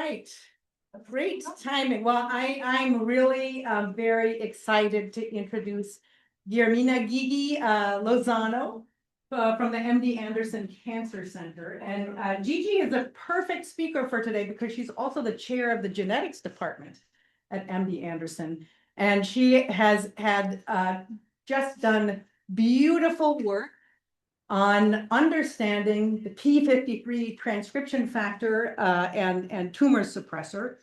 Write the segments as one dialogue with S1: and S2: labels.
S1: right. Great timing. Well, I'm really very excited to introduce Guillermina Lozano from the MD Anderson Cancer Center. And Gigi is a perfect speaker for today because she's also the chair of the genetics department at MD Anderson. And she has had just done beautiful work on understanding the p53 transcription factor and tumor suppressor.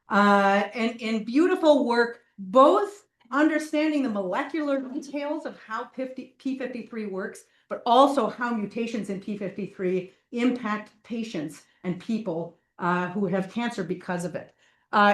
S1: And in beautiful work, both understanding the molecular details of how p53 works, but also how mutations in p53 impact patients and people who have cancer because of it.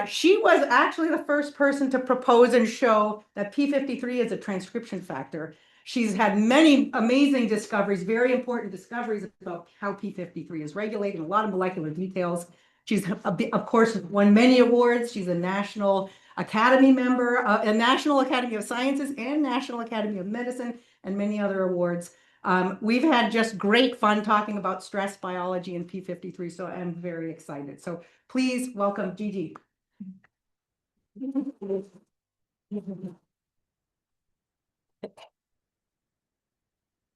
S1: She was actually the first person to propose and show that p53 is a transcription factor. She's had many amazing discoveries, very important discoveries about how p53 is regulated, a lot of molecular details. She's, of course, won many awards. She's a National Academy member, a National Academy of Sciences and National Academy of Medicine, and many other awards. We've had just great fun talking about stress biology and p53, so I'm very excited. So please welcome Gigi.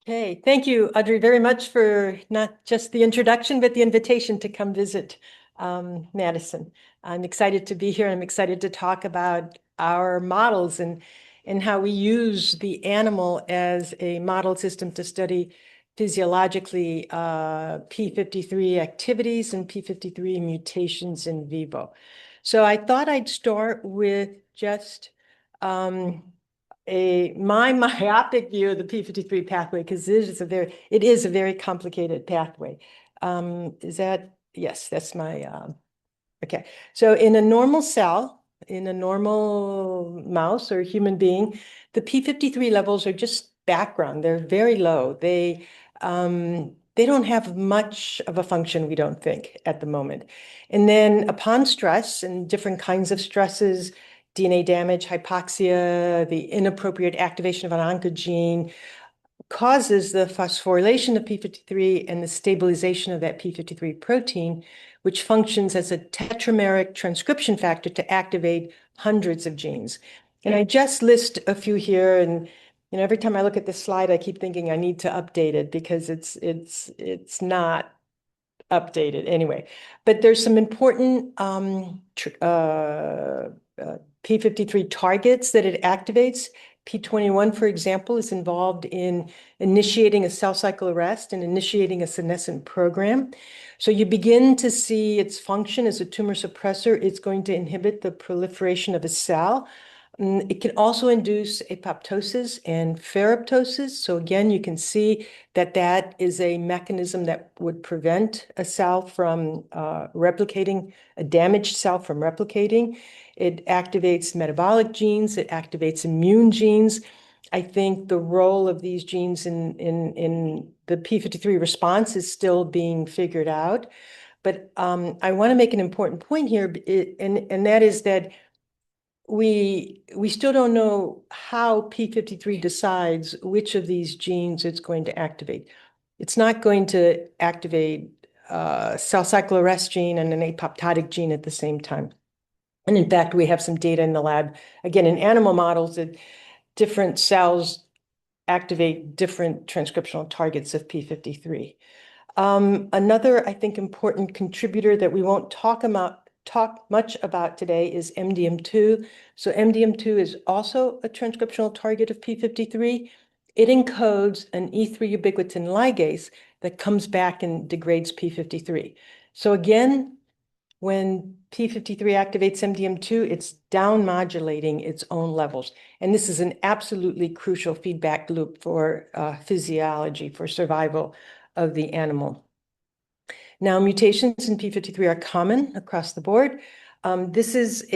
S2: Okay, thank you, Audrey, very much for not just the introduction, but the invitation to come visit Madison. I'm excited to be here. I'm excited to talk about our models and how we use the animal as a model system to study physiologically p53 activities and p53 mutations in vivo. So I thought I'd start with just my myopic view of the p53 pathway, because it is a very complicated pathway. Yes, that's my okay. So in a normal cell, in a normal mouse or human being, the p53 levels are just background. They're very low. They don't have much of a function, we don't think, at the moment. And then upon stress and different kinds of stresses, DNA damage, hypoxia, the inappropriate activation of an oncogene causes the phosphorylation of p53 and the stabilization of that p53 protein, which functions as a tetrameric transcription factor to activate hundreds of genes. And I just list a few here, and every time I look at this slide, I keep thinking I need to update it because it's not updated anyway. But there's some important p53 targets that it activates. p21, for example, is involved in initiating a cell cycle arrest and initiating a senescent program. So you begin to see its function as a tumor suppressor. It's going to inhibit the proliferation of a cell. It can also induce apoptosis and ferroptosis. So again, you can see that is a mechanism that would prevent a cell from replicating, a damaged cell from replicating. It activates metabolic genes. It activates immune genes. I think the role of these genes in the p53 response is still being figured out. But I want to make an important point here, and that is that we still don't know how p53 decides which of these genes it's going to activate. It's not going to activate a cell cycle arrest gene and an apoptotic gene at the same time. And in fact, we have some data in the lab, again, in animal models, that different cells activate different transcriptional targets of p53. Another, I think, important contributor that we won't talk much about today is MDM2. So MDM2 is also a transcriptional target of p53. It encodes an E3 ubiquitin ligase that comes back and degrades p53. So again, when p53 activates MDM2, it's down modulating its own levels. And this is an absolutely crucial feedback loop for physiology, for survival of the animal. Now, mutations in p53 are common across the board. This is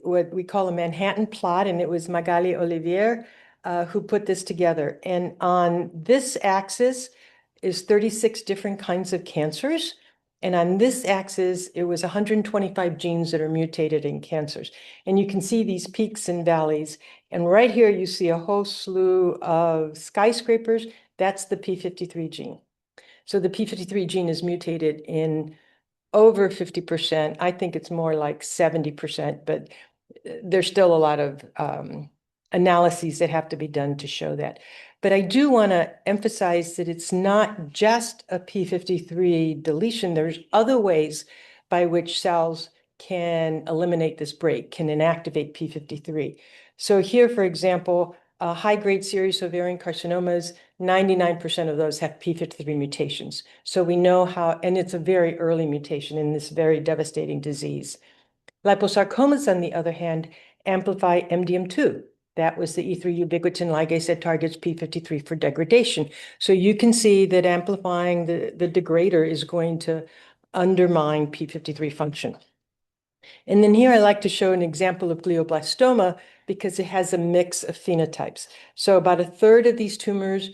S2: what we call a Manhattan plot, and it was Magali Olivier who put this together. And on this axis is 36 different kinds of cancers. And on this axis, it was 125 genes that are mutated in cancers. And you can see these peaks and valleys. And right here, you see a whole slew of skyscrapers. That's the p53 gene. So the p53 gene is mutated in over 50%. I think it's more like 70%, but there's still a lot of analyses that have to be done to show that. But I do want to emphasize that it's not just a p53 deletion. There's other ways by which cells can eliminate this break, can inactivate p53. So here, for example, high-grade serous ovarian carcinomas, 99% of those have p53 mutations. So we know how, and it's a very early mutation in this very devastating disease. Liposarcomas, on the other hand, amplify MDM2. That was the E3 ubiquitin ligase that targets p53 for degradation. So you can see that amplifying the degrader is going to undermine p53 function. And then here I like to show an example of glioblastoma because it has a mix of phenotypes. So about a third of these tumors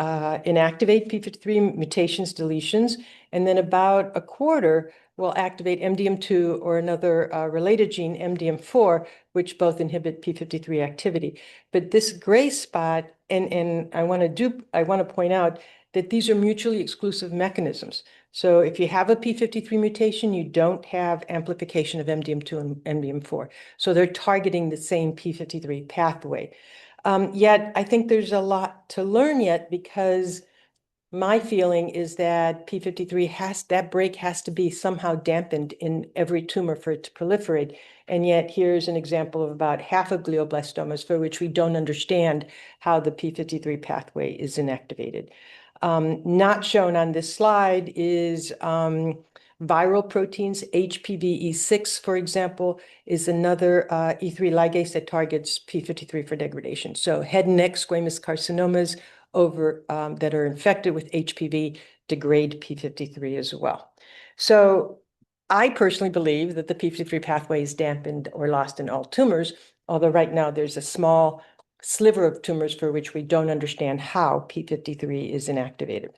S2: inactivate p53 mutations, deletions, and then about a quarter will activate MDM2 or another related gene, MDM4, which both inhibit p53 activity. But this gray spot, and I want to point out that these are mutually exclusive mechanisms. So if you have a p53 mutation, you don't have amplification of MDM2 and MDM4. So they're targeting the same p53 pathway. Yet I think there's a lot to learn yet, because my feeling is that p53 that break has to be somehow dampened in every tumor for it to proliferate. And yet here's an example of about half of glioblastomas for which we don't understand how the p53 pathway is inactivated. Not shown on this slide is viral proteins. HPV-E6, for example, is another E3 ligase that targets p53 for degradation. So head and neck squamous carcinomas that are infected with HPV degrade p53 as well. So I personally believe that the p53 pathway is dampened or lost in all tumors, although right now there's a small sliver of tumors for which we don't understand how p53 is inactivated.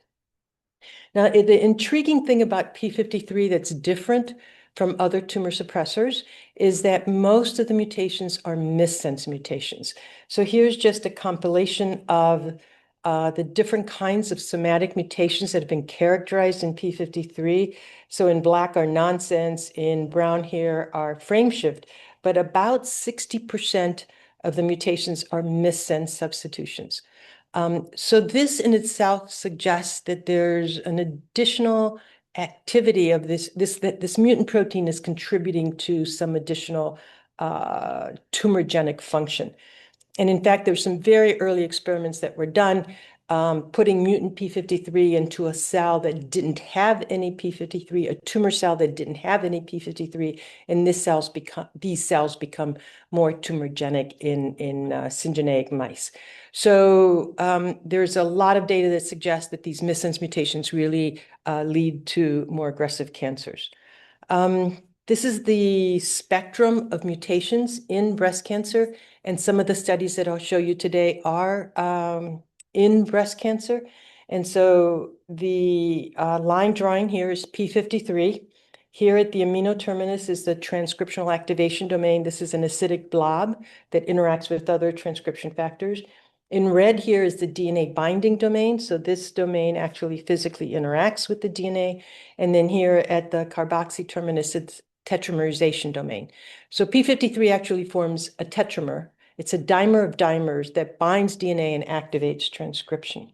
S2: Now, the intriguing thing about p53 that's different from other tumor suppressors is that most of the mutations are missense mutations. So here's just a compilation of the different kinds of somatic mutations that have been characterized in p53. So in black are nonsense, in brown here are frameshift, but about 60% of the mutations are missense substitutions. So this in itself suggests that there's an additional activity of that this mutant protein is contributing to some additional tumorigenic function. And in fact, there's some very early experiments that were done putting mutant p53 into a cell that didn't have any p53, a tumor cell that didn't have any p53, and these cells become more tumorigenic in syngeneic mice. So there's a lot of data that suggests that these missense mutations really lead to more aggressive cancers. This is the spectrum of mutations in breast cancer, and some of the studies that I'll show you today are in breast cancer. And so the line drawing here is p53. Here at the amino terminus is the transcriptional activation domain. This is an acidic blob that interacts with other transcription factors. In red here is the DNA binding domain. So this domain actually physically interacts with the DNA. And then here at the carboxy terminus, it's tetramerization domain. So p53 actually forms a tetramer. It's a dimer of dimers that binds DNA and activates transcription.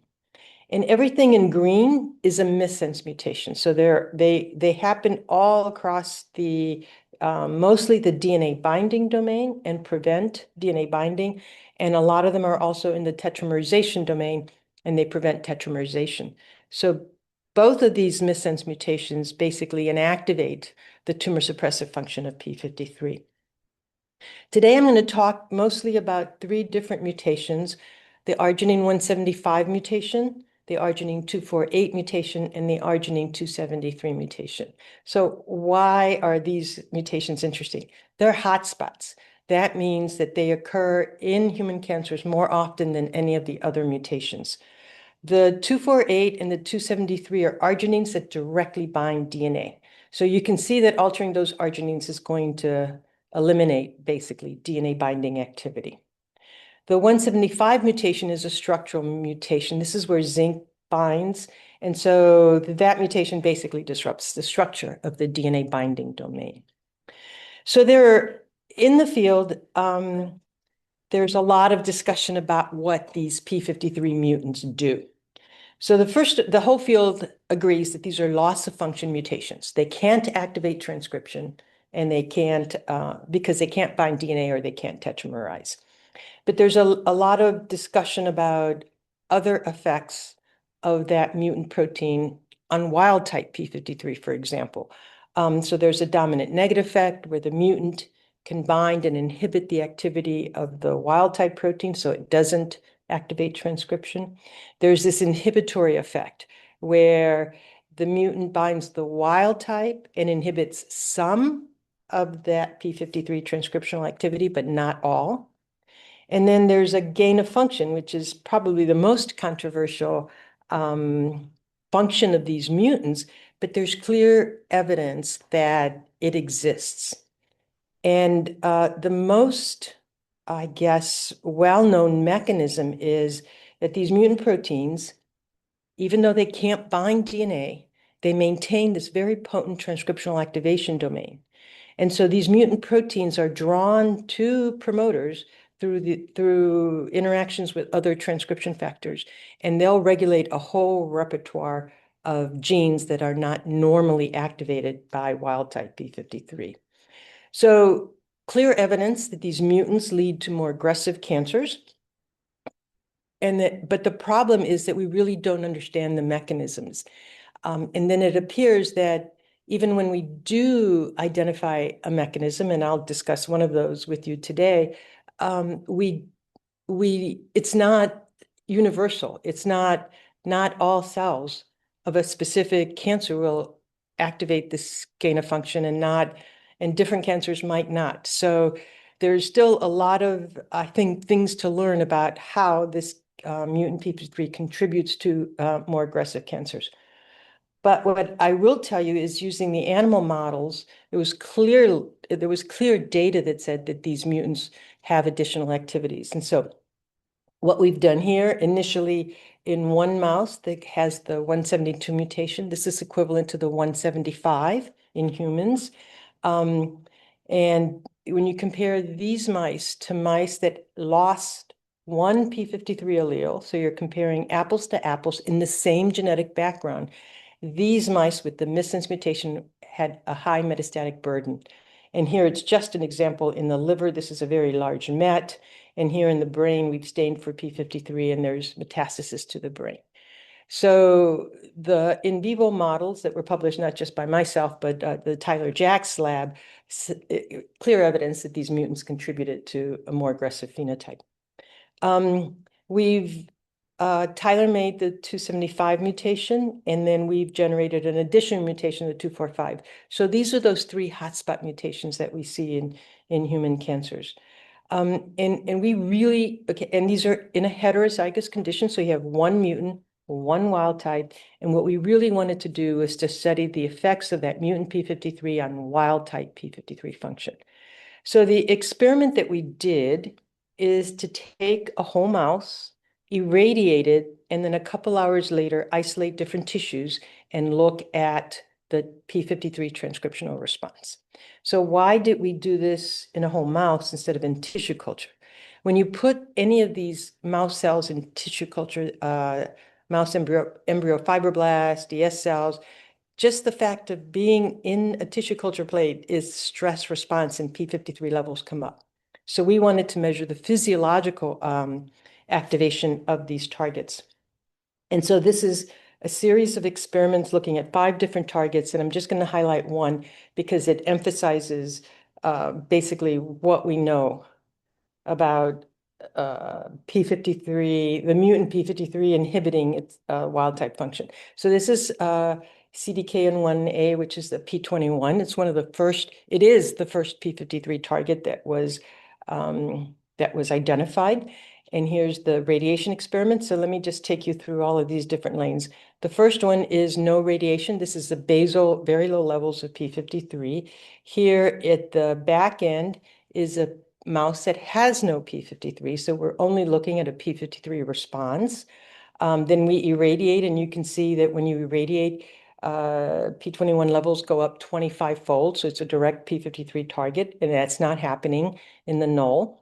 S2: And everything in green is a missense mutation. So they happen all across the mostly the DNA binding domain and prevent DNA binding. And a lot of them are also in the tetramerization domain, and they prevent tetramerization. So both of these missense mutations basically inactivate the tumor suppressive function of p53. Today, I'm going to talk mostly about three different mutations: the arginine 175 mutation, the arginine 248 mutation, and the arginine 273 mutation. So why are these mutations interesting? They're hotspots. That means that they occur in human cancers more often than any of the other mutations. The 248 and the 273 are arginines that directly bind DNA. So you can see that altering those arginines is going to eliminate basically DNA binding activity. The 175 mutation is a structural mutation. This is where zinc binds, And so that mutation basically disrupts the structure of the DNA binding domain. So in the field, there's a lot of discussion about what these p53 mutants do. So the whole field agrees that these are loss of function mutations. They can't activate transcription, and they can't, because they can't bind DNA or they can't tetramerize. But there's a lot of discussion about other effects of that mutant protein on wild type p53, for example. So there's a dominant negative effect where the mutant can bind and inhibit the activity of the wild type protein, so it doesn't activate transcription. There's this inhibitory effect where the mutant binds the wild type and inhibits some of that p53 transcriptional activity, but not all. And then there's a gain of function, which is probably the most controversial function of these mutants, but there's clear evidence that it exists. And the most, I guess, well-known mechanism is that these mutant proteins, even though they can't bind DNA, they maintain this very potent transcriptional activation domain. And so these mutant proteins are drawn to promoters through interactions with other transcription factors, and they'll regulate a whole repertoire of genes that are not normally activated by wild type p53. So clear evidence that these mutants lead to more aggressive cancers. But the problem is that we really don't understand the mechanisms. And then it appears that even when we do identify a mechanism, and I'll discuss one of those with you today, it's not universal. It's not all cells of a specific cancer will activate this gain of function, and different cancers might not. So there's still a lot of, I think, things to learn about how this mutant p53 contributes to more aggressive cancers. But what I will tell you is, using the animal models, there was clear data that said that these mutants have additional activities. And so what we've done here initially in one mouse that has the 172 mutation, this is equivalent to the 175 in humans. And when you compare these mice to mice that lost one p53 allele, so you're comparing apples to apples in the same genetic background, these mice with the missense mutation had a high metastatic burden. And here it's just an example in the liver. This is a very large met. And here in the brain, we've stained for p53, and there's metastasis to the brain. So the in vivo models that were published not just by myself, but the Tyler Jacks lab, clear evidence that these mutants contributed to a more aggressive phenotype. Tyler made the 275 mutation, and then we've generated an additional mutation, the 245. So these are those three hotspot mutations that we see in human cancers. And these are in a heterozygous condition. So you have one mutant, one wild type. And what we really wanted to do is to study the effects of that mutant p53 on wild type p53 function. So the experiment that we did is to take a whole mouse, irradiate it, and then a couple hours later, isolate different tissues and look at the p53 transcriptional response. So why did we do this in a whole mouse instead of in tissue culture? When you put any of these mouse cells in tissue culture, mouse embryo fibroblast, DS cells, just the fact of being in a tissue culture plate is stress response, and p53 levels come up. So we wanted to measure the physiological activation of these targets. And so this is a series of experiments looking at 5 different targets, and I'm just going to highlight one because it emphasizes basically what we know about p53, the mutant p53 inhibiting its wild type function. So this is CDKN1A, which is the p21. It's one of the first, it is the first p53 target that was identified. And here's the radiation experiment. So let me just take you through all of these different lanes. The first one is no radiation. This is the basal, very low levels of p53. Here at the back end is a mouse that has no p53. So we're only looking at a p53 response. Then we irradiate, and you can see that when you irradiate, P21 levels go up 25-fold. So it's a direct P53 target, and that's not happening in the null.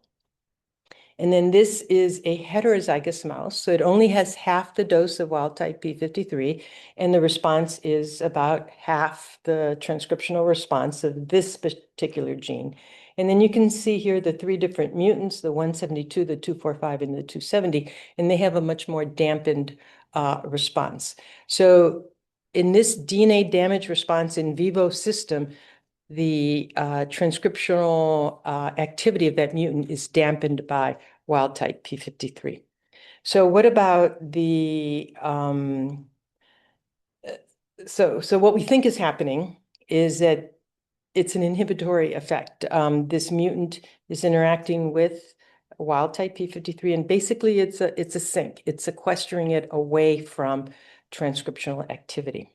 S2: And then this is a heterozygous mouse. So it only has half the dose of wild type P53, and the response is about half the transcriptional response of this particular gene. And then you can see here the three different mutants, the 172, the 245, and the 270, and they have a much more dampened response. So in this DNA damage response in vivo system, the transcriptional activity of that mutant is dampened by wild type P53. So what about the so what we think is happening is that it's an inhibitory effect. This mutant is interacting with wild type P53, and basically it's a sink. It's sequestering it away from transcriptional activity.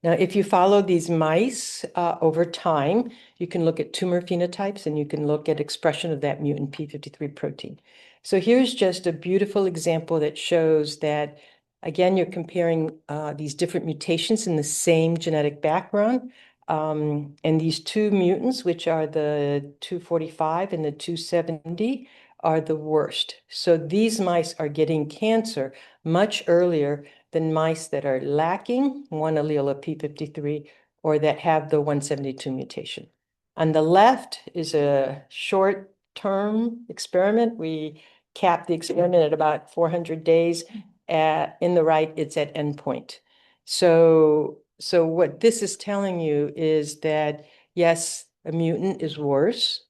S2: Now, if you follow these mice over time, you can look at tumor phenotypes, and you can look at expression of that mutant P53 protein. So here's just a beautiful example that shows that, again, you're comparing these different mutations in the same genetic background. And these two mutants, which are the 245 and the 270, are the worst. So these mice are getting cancer much earlier than mice that are lacking one allele of P53 or that have the 172 mutation. On the left is a short-term experiment. We capped the experiment at about 400 days. In the right, it's at endpoint. So what this is telling you is that, yes, a mutant is worse.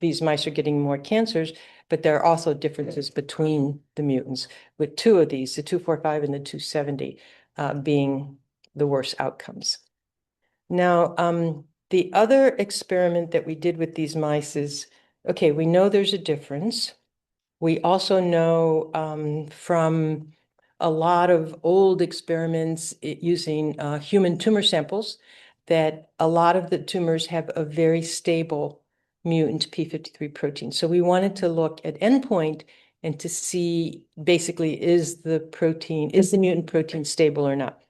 S2: These mice are getting more cancers, but there are also differences between the mutants, with two of these, the 245 and the 270, being the worst outcomes. Now, the other experiment that we did with these mice is, okay, we know there's a difference. We also know from a lot of old experiments using human tumor samples that a lot of the tumors have a very stable mutant P53 protein. So we wanted to look at endpoint and to see basically is the mutant protein stable or not.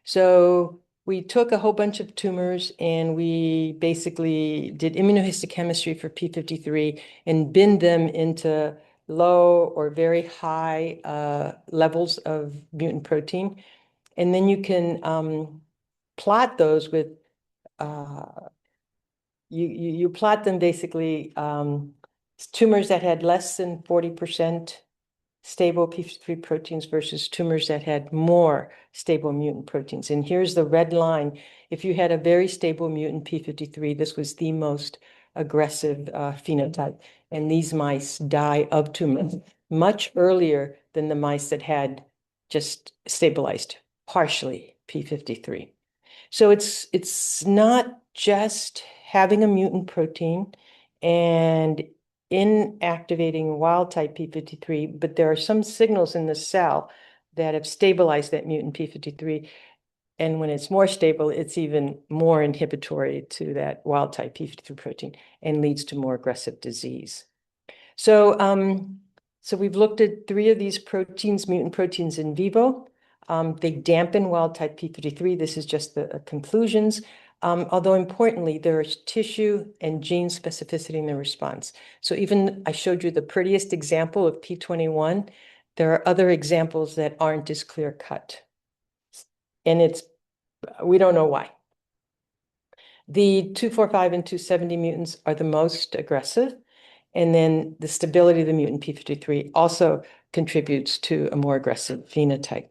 S2: So we took a whole bunch of tumors and we basically did immunohistochemistry for P53 and binned them into low or very high levels of mutant protein. And then you can plot those with you plot them basically tumors that had less than 40% stable P53 proteins versus tumors that had more stable mutant proteins. And here's the red line. If you had a very stable mutant P53, this was the most aggressive phenotype. And these mice die of tumors much earlier than the mice that had just stabilized partially P53. So it's not just having a mutant protein and inactivating wild type P53, but there are some signals in the cell that have stabilized that mutant P53. And when it's more stable, it's even more inhibitory to that wild type P53 protein and leads to more aggressive disease. So, so we've looked at three of these proteins, mutant proteins in vivo. They dampen wild type P53. This is just the conclusions. Although importantly, there is tissue and gene specificity in the response. So even I showed you the prettiest example of P21, there are other examples that aren't as clear cut. And we don't know why. The 245 and 270 mutants are the most aggressive. And then the stability of the mutant P53 also contributes to a more aggressive phenotype.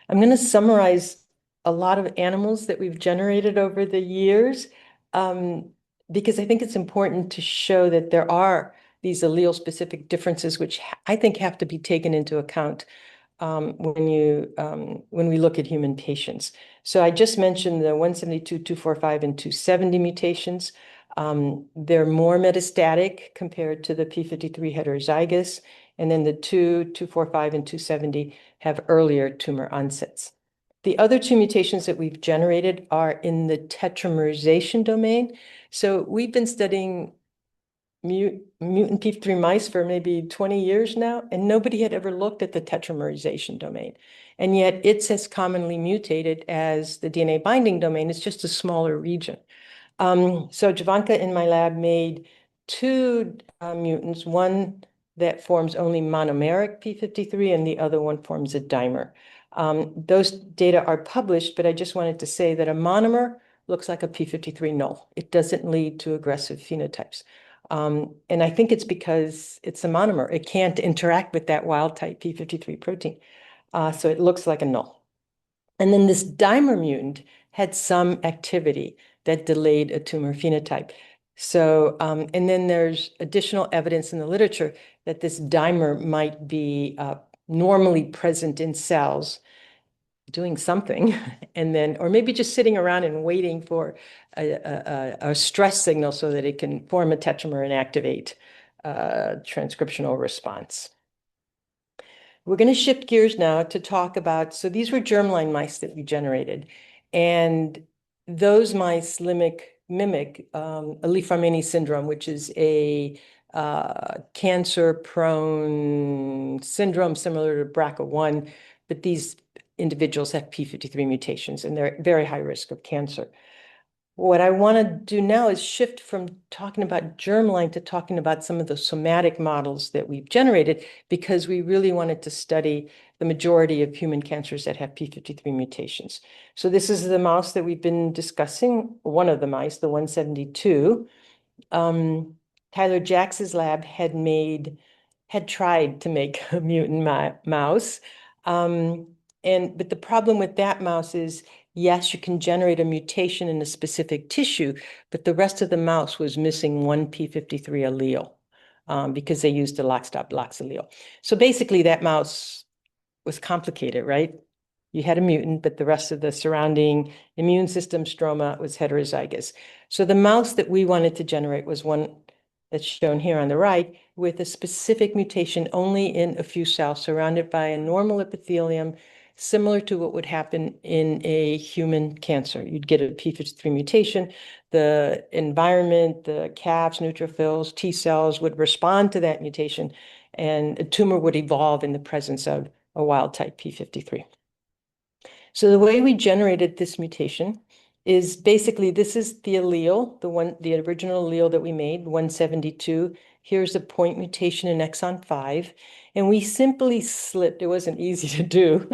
S2: I'm going to summarize a lot of animals that we've generated over the years, because I think it's important to show that there are these allele-specific differences, which I think have to be taken into account when we look at human patients. So I just mentioned the 172, 245, and 270 mutations. They're more metastatic compared to the P53 heterozygous, and then the 245, and 270 have earlier tumor onsets. The other two mutations that we've generated are in the tetramerization domain. So we've been studying mutant p53 mice for maybe 20 years now, and nobody had ever looked at the tetramerization domain. And yet it's as commonly mutated as the DNA binding domain. It's just a smaller region. So Javanka in my lab made two mutants, one that forms only monomeric p53 and the other one forms a dimer. Those data are published, but I just wanted to say that a monomer looks like a p53 null. It doesn't lead to aggressive phenotypes. And I think it's because it's a monomer. It can't interact with that wild type p53 protein. So it looks like a null. And then this dimer mutant had some activity that delayed a tumor phenotype. So, and then there's additional evidence in the literature that this dimer might be normally present in cells doing something, and then, or maybe just sitting around and waiting for a stress signal so that it can form a tetramer and activate transcriptional response. We're going to shift gears now to talk about, so these were germline mice that we generated, and those mice mimic Li-Fraumeni syndrome, which is a cancer-prone syndrome similar to BRCA1, but these individuals have p53 mutations, and they're at very high risk of cancer. What I want to do now is shift from talking about germline to talking about some of the somatic models that we've generated, because we really wanted to study the majority of human cancers that have p53 mutations. So this is the mouse that we've been discussing, one of the mice, the 172. Tyler Jacks's lab had tried to make a mutant mouse. But the problem with that mouse is, yes, you can generate a mutation in a specific tissue, but the rest of the mouse was missing one p53 allele because they used a lock-stop-lox allele. So basically that mouse was complicated, right? You had a mutant, but the rest of the surrounding immune system stroma was heterozygous. So the mouse that we wanted to generate was one that's shown here on the right, with a specific mutation only in a few cells surrounded by a normal epithelium, similar to what would happen in a human cancer. You'd get a p53 mutation. The environment, the CAFs, neutrophils, T cells would respond to that mutation, and a tumor would evolve in the presence of a wild type p53. So the way we generated this mutation is basically, this is the allele, the original allele that we made, 172. Here's a point mutation in exon 5. And we simply slipped, it wasn't easy to do,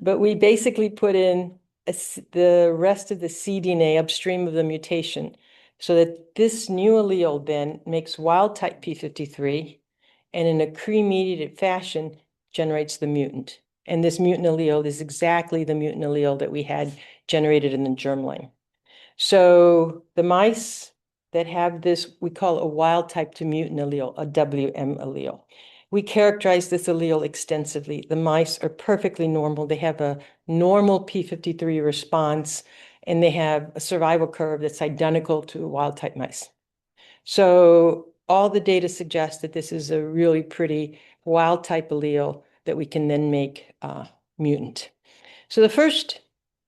S2: but we basically put in the rest of the cDNA upstream of the mutation so that this new allele then makes wild type p53 and in a Cre-mediated fashion generates the mutant. And this mutant allele is exactly the mutant allele that we had generated in the germline. So the mice that have this, we call a wild type to mutant allele, a WM allele. We characterize this allele extensively. The mice are perfectly normal. They have a normal p53 response, and they have a survival curve that's identical to wild type mice. So all the data suggests that this is a really pretty wild type allele that we can then make mutant. So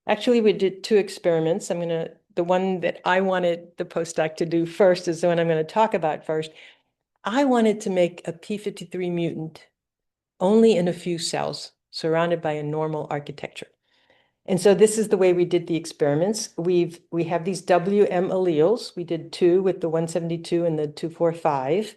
S2: actually we did two experiments. The one that I wanted the postdoc to do first is the one I'm going to talk about first. I wanted to make a p53 mutant only in a few cells surrounded by a normal architecture. And so this is the way we did the experiments. We have these WM alleles. We did two with the 172 and the 245.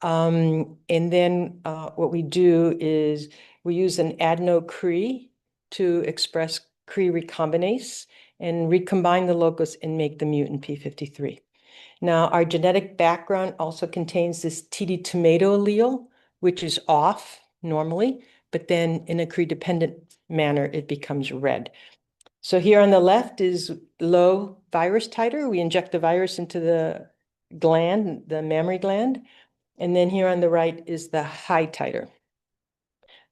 S2: And then what we do is we use an adeno-Cre to express Cre recombinase and recombine the locus and make the mutant p53. Now, our genetic background also contains this TD tomato allele, which is off normally, but then in a Cre-dependent manner, it becomes red. So here on the left is low virus titer. We inject the virus into the gland, the mammary gland. And then here on the right is the high titer.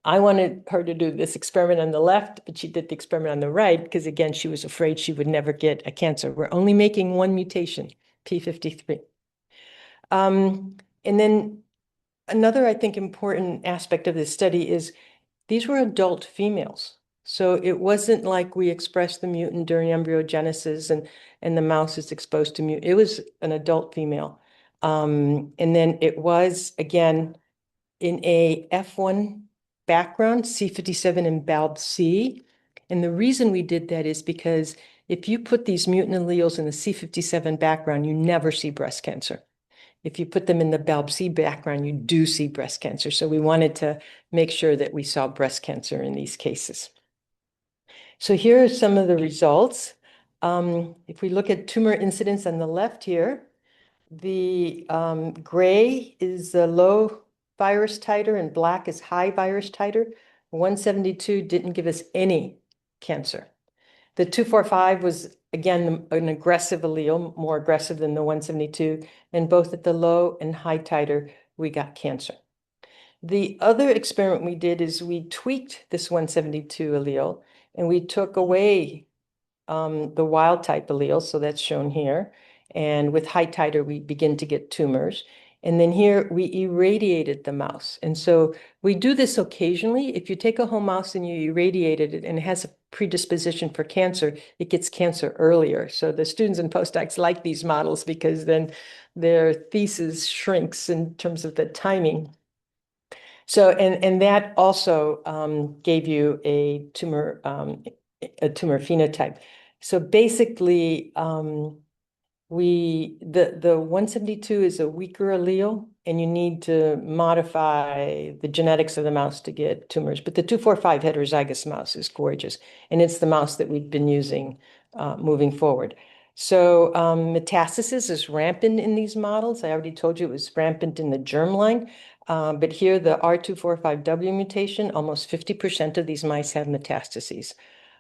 S2: I wanted her to do this experiment on the left, but she did the experiment on the right because, again, she was afraid she would never get a cancer. We're only making one mutation, p53. And then another, I think, important aspect of this study is these were adult females. So it wasn't like we expressed the mutant during embryogenesis and the mouse is exposed to mutant. It was an adult female. And then it was, again, in a F1 background, C57 and BALB-C. And the reason we did that is because if you put these mutant alleles in the C57 background, you never see breast cancer. If you put them in the BALB-C background, you do see breast cancer. So we wanted to make sure that we saw breast cancer in these cases. So here are some of the results. If we look at tumor incidence on the left here, the gray is the low virus titer and black is high virus titer. 172 didn't give us any cancer. The 245 was, again, an aggressive allele, more aggressive than the 172, and both at the low and high titer, we got cancer. The other experiment we did is we tweaked this 172 allele, and we took away the wild type allele, so that's shown here. And with high titer, we begin to get tumors. And then here we irradiated the mouse. And so we do this occasionally. If you take a whole mouse and you irradiated it and it has a predisposition for cancer, it gets cancer earlier. So the students and postdocs like these models because then their thesis shrinks in terms of the timing. So, and that also gave you a tumor phenotype. So basically, the 172 is a weaker allele, and you need to modify the genetics of the mouse to get tumors. But the 245 heterozygous mouse is gorgeous, and it's the mouse that we've been using moving forward. So metastasis is rampant in these models. I already told you it was rampant in the germline. But here, the R245W mutation, almost 50% of these mice have metastases.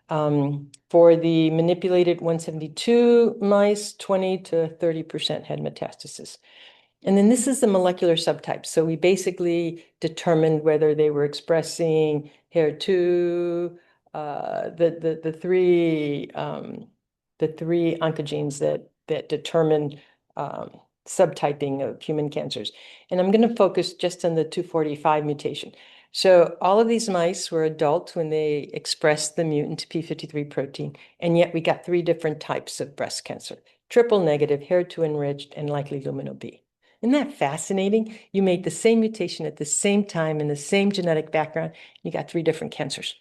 S2: For the manipulated 172 mice, 20 to 30% had metastasis. And then this is the molecular subtype. So we basically determined whether they were expressing HER2, the three oncogenes that determine subtyping of human cancers. And I'm going to focus just on the 245 mutation. So all of these mice were adult when they expressed the mutant p53 protein, and yet we got 3 different types of breast cancer: triple negative, HER2 enriched, and likely luminal B. Isn't that fascinating? You made the same mutation at the same time in the same genetic background, you got 3 different cancers.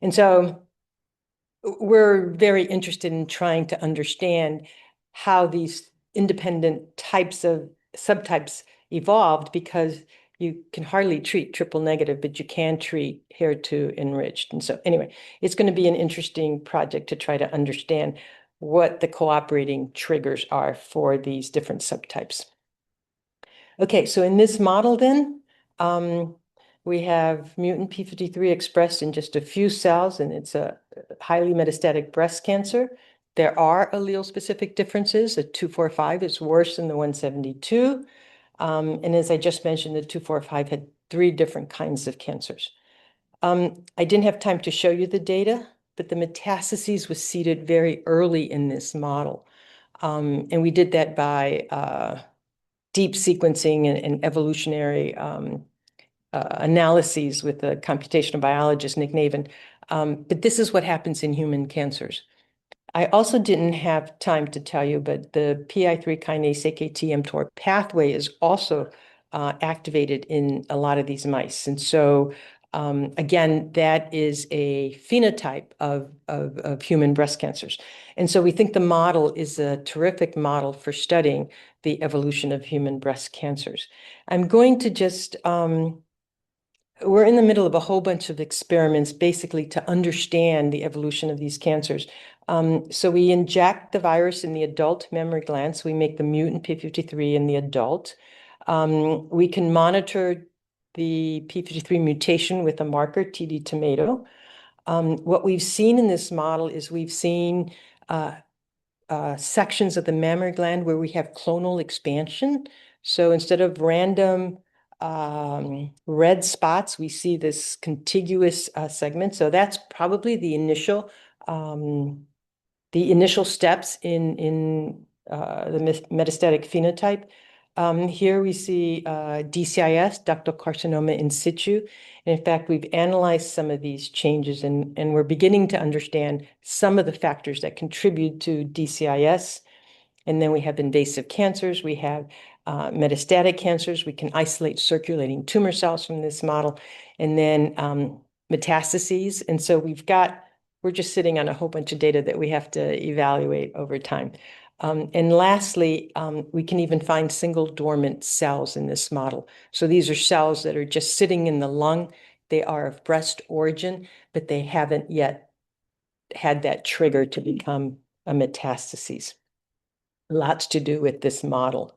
S2: And so we're very interested in trying to understand how these independent types of subtypes evolved, because you can hardly treat triple negative, but you can treat HER2 enriched. And so anyway, it's going to be an interesting project to try to understand what the cooperating triggers are for these different subtypes. Okay, so in this model then, we have mutant p53 expressed in just a few cells, and it's a highly metastatic breast cancer. There are allele-specific differences. The 245 is worse than the 172. And as I just mentioned, the 245 had 3 different kinds of cancers. I didn't have time to show you the data, but the metastases was seeded very early in this model. And we did that by deep sequencing and evolutionary analyses with the computational biologist, Nick Navin. But this is what happens in human cancers. I also didn't have time to tell you, but the PI3 kinase AKT-mTOR pathway is also activated in a lot of these mice. And so, again, that is a phenotype of human breast cancers. And so we think the model is a terrific model for studying the evolution of human breast cancers. I'm going to just we're in the middle of a whole bunch of experiments, basically to understand the evolution of these cancers. So we inject the virus in the adult mammary gland, so we make the mutant p53 in the adult. We can monitor the p53 mutation with a marker, TD tomato. What we've seen in this model is we've seen sections of the mammary gland where we have clonal expansion. So instead of random red spots, we see this contiguous segment. So that's probably the initial steps in the metastatic phenotype. Here we see DCIS, ductal carcinoma in situ. And in fact, we've analyzed some of these changes, and we're beginning to understand some of the factors that contribute to DCIS. And then we have invasive cancers. We have metastatic cancers. We can isolate circulating tumor cells from this model, and then metastases. And so we're just sitting on a whole bunch of data that we have to evaluate over time. And lastly, we can even find single dormant cells in this model. So these are cells that are just sitting in the lung. They are of breast origin, but they haven't yet had that trigger to become a metastases. Lots to do with this model.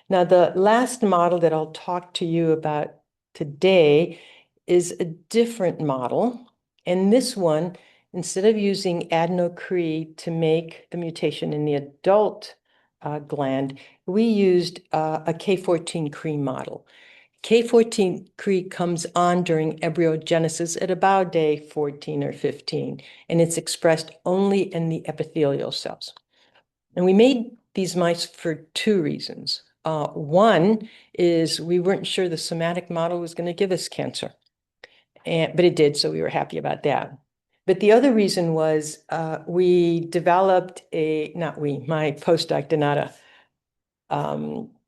S2: Now, the last model that I'll talk to you about today is a different model. And this one, instead of using adenocre to make the mutation in the adult gland, we used a K14-cre model. K14-cre comes on during embryogenesis at about day 14 or 15, and it's expressed only in the epithelial cells. And we made these mice for two reasons. One is we weren't sure the somatic model was going to give us cancer, but it did, so we were happy about that. But the other reason was we developed my postdoc, Donata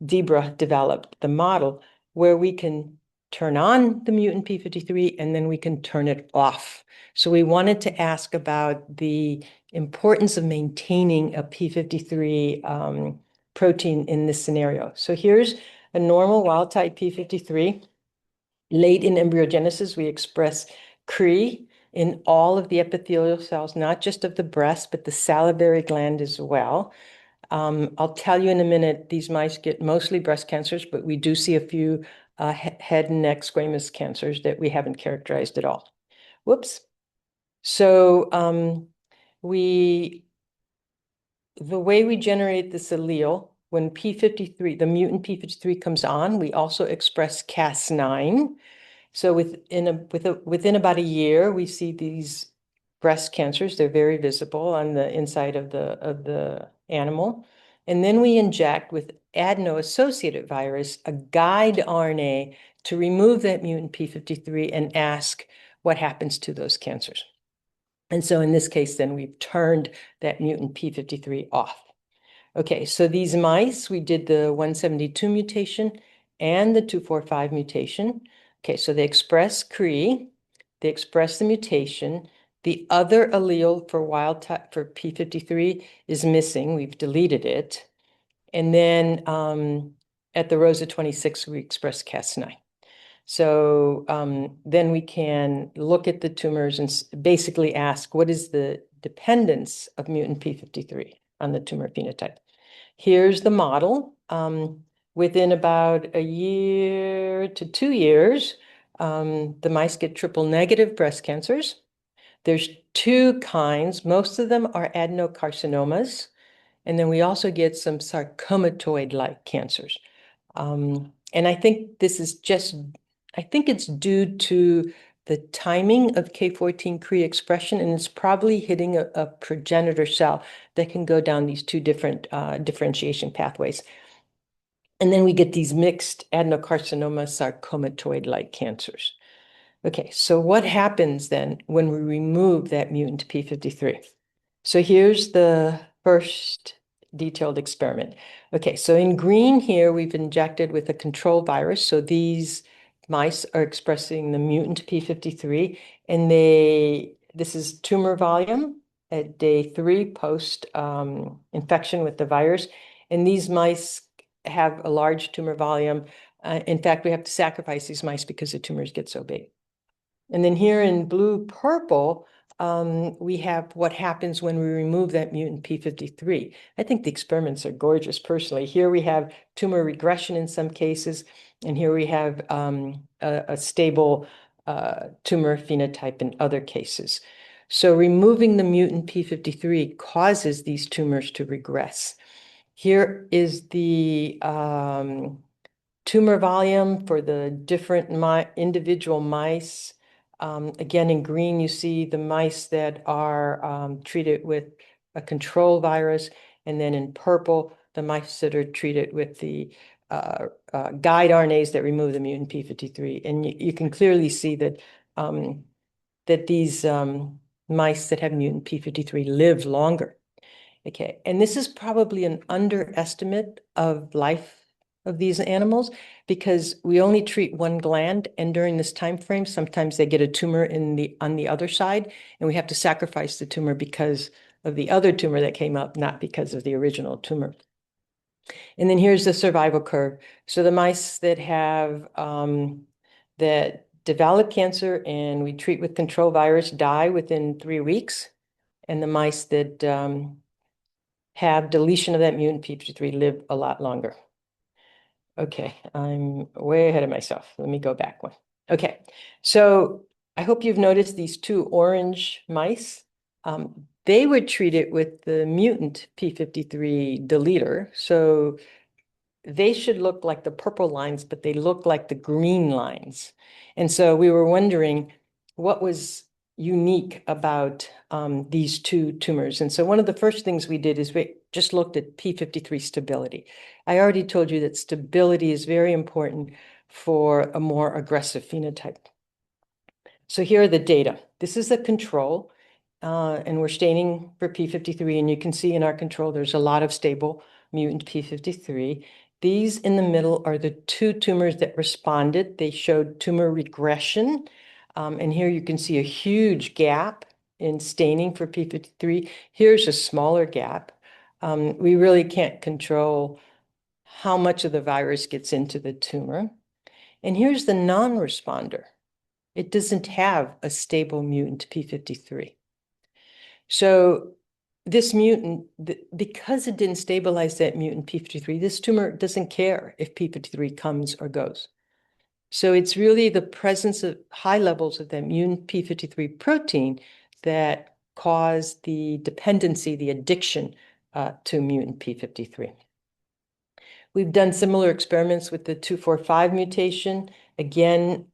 S2: Debra, developed the model where we can turn on the mutant p53 and then we can turn it off. So we wanted to ask about the importance of maintaining a p53 protein in this scenario. So here's a normal wild type p53. Late in embryogenesis, we express Cre in all of the epithelial cells, not just of the breast, but the salivary gland as well. I'll tell you in a minute, these mice get mostly breast cancers, but we do see a few head and neck squamous cancers that we haven't characterized at all. Whoops. So the way we generate this allele, when p53, the mutant p53 comes on, we also express Cas9. So within about a year, we see these breast cancers. They're very visible on the inside of the animal. And then we inject with adeno-associated virus a guide RNA to remove that mutant p53 and ask what happens to those cancers. And so in this case, then we've turned that mutant p53 off. Okay, so these mice, we did the 172 mutation and the 245 mutation. Okay, so they express Cre, they express the mutation. The other allele for wild type for p53 is missing. We've deleted it. And then at the rows of 26, we express Cas9. So then we can look at the tumors and basically ask, what is the dependence of mutant p53 on the tumor phenotype? Here's the model. Within about a year to 2 years, the mice get triple negative breast cancers. There's two kinds. Most of them are adenocarcinomas. And then we also get some sarcomatoid-like cancers. And I think this is I think it's due to the timing of K14-cre expression, and it's probably hitting a progenitor cell that can go down these two different differentiation pathways. And then we get these mixed adenocarcinoma sarcomatoid-like cancers. Okay, so what happens then when we remove that mutant p53? So here's the first detailed experiment. Okay, so in green here, we've injected with a control virus. So these mice are expressing the mutant p53, and this is tumor volume at day 3 post infection with the virus. And these mice have a large tumor volume. In fact, we have to sacrifice these mice because the tumors get so big. And then here in blue purple, we have what happens when we remove that mutant p53. I think the experiments are gorgeous personally. Here we have tumor regression in some cases, and here we have a stable tumor phenotype in other cases. So removing the mutant p53 causes these tumors to regress. Here is the tumor volume for the different individual mice. Again, in green, you see the mice that are treated with a control virus, and then in purple, the mice that are treated with the guide RNAs that remove the mutant p53. And you can clearly see that that these mice that have mutant p53 live longer. Okay, and this is probably an underestimate of life of these animals because we only treat one gland, and during this time frame, sometimes they get a tumor on the other side, and we have to sacrifice the tumor because of the other tumor that came up, not because of the original tumor. And then here's the survival curve. So the mice that have that develop cancer and we treat with control virus die within 3 weeks, and the mice that have deletion of that mutant p53 live a lot longer. Okay, I'm way ahead of myself. Let me go back one. Okay, so I hope you've noticed these two orange mice. They were treated with the mutant p53 deleter. So they should look like the purple lines, but they look like the green lines. And so we were wondering what was unique about these two tumors. And so one of the first things we did is we just looked at p53 stability. I already told you that stability is very important for a more aggressive phenotype. So here are the data. This is a control, and we're staining for p53, and you can see in our control there's a lot of stable mutant p53. These in the middle are the two tumors that responded. They showed tumor regression, and here you can see a huge gap in staining for p53. Here's a smaller gap. We really can't control how much of the virus gets into the tumor. And here's the non-responder. It doesn't have a stable mutant p53. So this mutant, because it didn't stabilize that mutant p53, this tumor doesn't care if p53 comes or goes. So it's really the presence of high levels of that mutant p53 protein that cause the dependency, the addiction to mutant p53. We've done similar experiments with the 245 mutation. Again,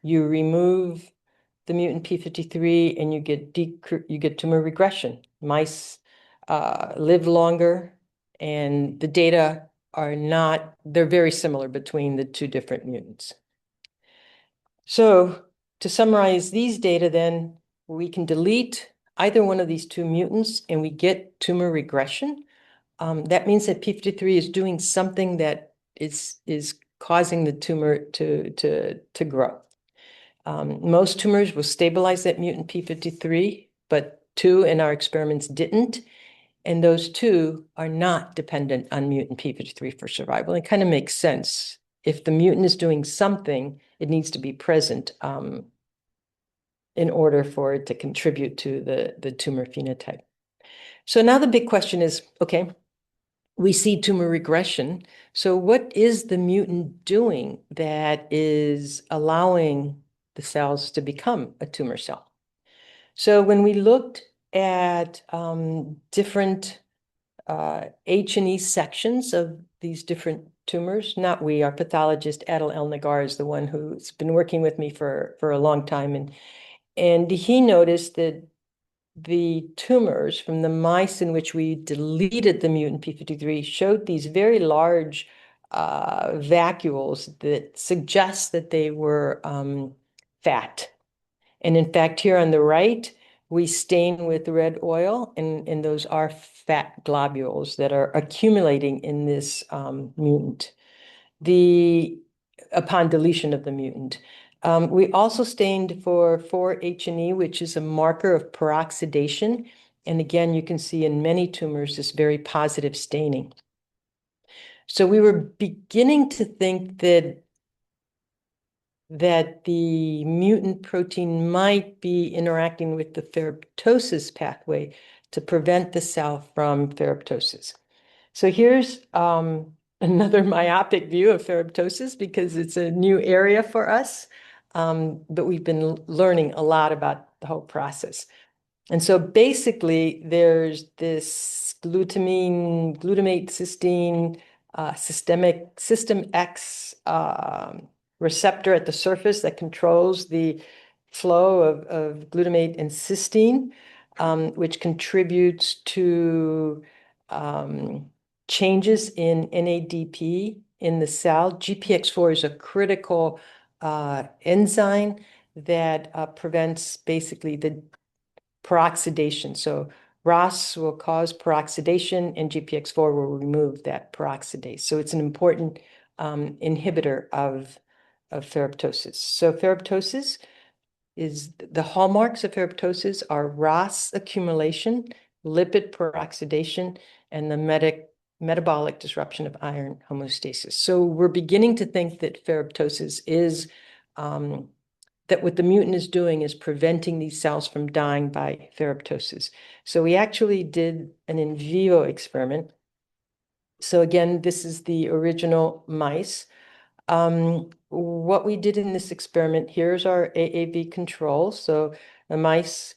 S2: you remove the mutant p53 and you get tumor regression. Mice live longer, and the data are not, they're very similar between the two different mutants. So to summarize these data, then we can delete either one of these two mutants and we get tumor regression. That means that p53 is doing something that is causing the tumor to grow. Most tumors will stabilize that mutant p53, but two in our experiments didn't. And those two are not dependent on mutant p53 for survival. It kind of makes sense. If the mutant is doing something, it needs to be present in order for it to contribute to the tumor phenotype. So now the big question is, okay, we see tumor regression. So what is the mutant doing that is allowing the cells to become a tumor cell? So when we looked at different H&E sections of these different tumors, not we, our pathologist, Adel El-Nagar, is the one who's been working with me for a long time. And he noticed that the tumors from the mice in which we deleted the mutant p53 showed these very large vacuoles that suggest that they were fat. And in fact, here on the right, we stain with red oil, and those are fat globules that are accumulating in this mutant upon deletion of the mutant. We also stained for 4-H&E, which is a marker of peroxidation. And again, you can see in many tumors this very positive staining. So we were beginning to think that the mutant protein might be interacting with the ferroptosis pathway to prevent the cell from ferroptosis. So here's another myopic view of ferroptosis because it's a new area for us, but we've been learning a lot about the whole process. And so basically, there's this glutamate cysteine system X receptor at the surface that controls the flow of glutamate and cysteine, which contributes to changes in NADP in the cell. GPX4 is a critical enzyme that prevents basically the peroxidation. So ROS will cause peroxidation, and GPX4 will remove that peroxidase. So it's an important inhibitor of ferroptosis. So ferroptosis is the hallmarks of ferroptosis are ROS accumulation, lipid peroxidation, and the metabolic disruption of iron homeostasis. So we're beginning to think that ferroptosis is that what the mutant is doing is preventing these cells from dying by ferroptosis. So we actually did an in vivo experiment. So again, this is the original mice. What we did in this experiment, here's our AAV control. So the mice,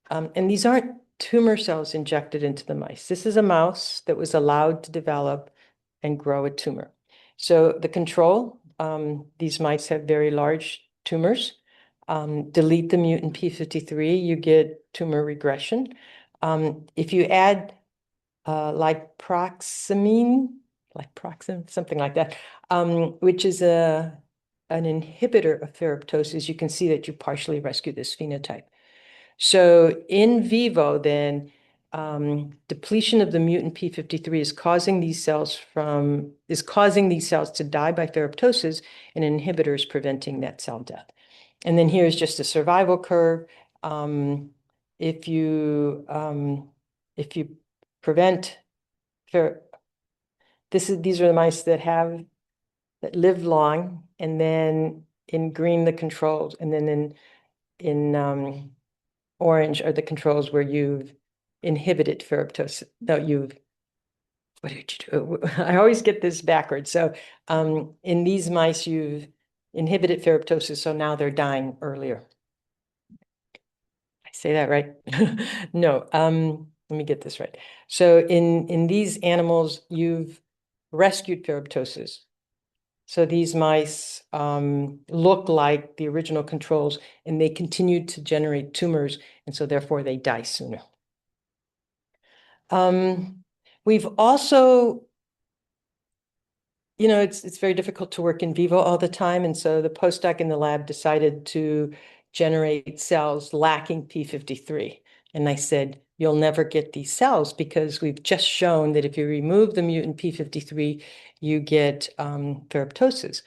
S2: and these aren't tumor cells injected into the mice. This is a mouse that was allowed to develop and grow a tumor. So the control, these mice have very large tumors. Delete the mutant p53, you get tumor regression. If you add lipoxamine, something like that, which is an inhibitor of ferroptosis, you can see that you partially rescue this phenotype. So in vivo, then, depletion of the mutant p53 is causing these cells to die by ferroptosis, and an inhibitor is preventing that cell death. And then here's just a survival curve. If you prevent these are the mice that live long, and then in green the controls, and then in orange are the controls where you've inhibited ferroptosis. No, what did you do? I always get this backwards. So in these mice, you've inhibited ferroptosis, so now they're dying earlier. I say that right? No, let me get this right. So in these animals, you've rescued ferroptosis. So these mice look like the original controls, and they continue to generate tumors, and so therefore they die sooner. We've also, it's very difficult to work in vivo all the time, and so the postdoc in the lab decided to generate cells lacking p53. And I said, you'll never get these cells because we've just shown that if you remove the mutant p53, you get ferroptosis.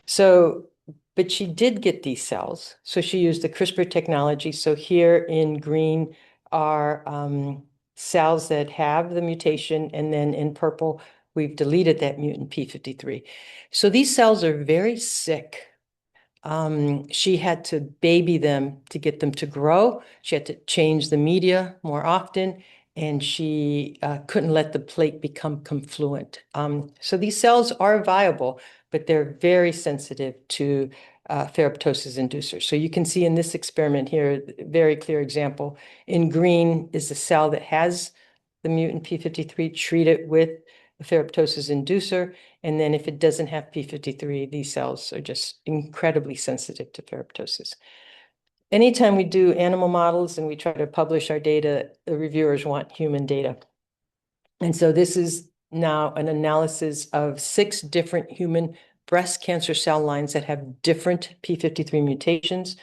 S2: So, but she did get these cells. So she used the CRISPR technology. So here in green are cells that have the mutation, and then in purple, we've deleted that mutant p53. So these cells are very sick. She had to baby them to get them to grow. She had to change the media more often, and she couldn't let the plate become confluent. So these cells are viable, but they're very sensitive to ferroptosis inducers. So you can see in this experiment here, very clear example. In green is the cell that has the mutant p53, treat it with a ferroptosis inducer. And then if it doesn't have p53, these cells are just incredibly sensitive to ferroptosis. Anytime we do animal models and we try to publish our data, the reviewers want human data. And so this is now an analysis of 6 different human breast cancer cell lines that have different p53 mutations.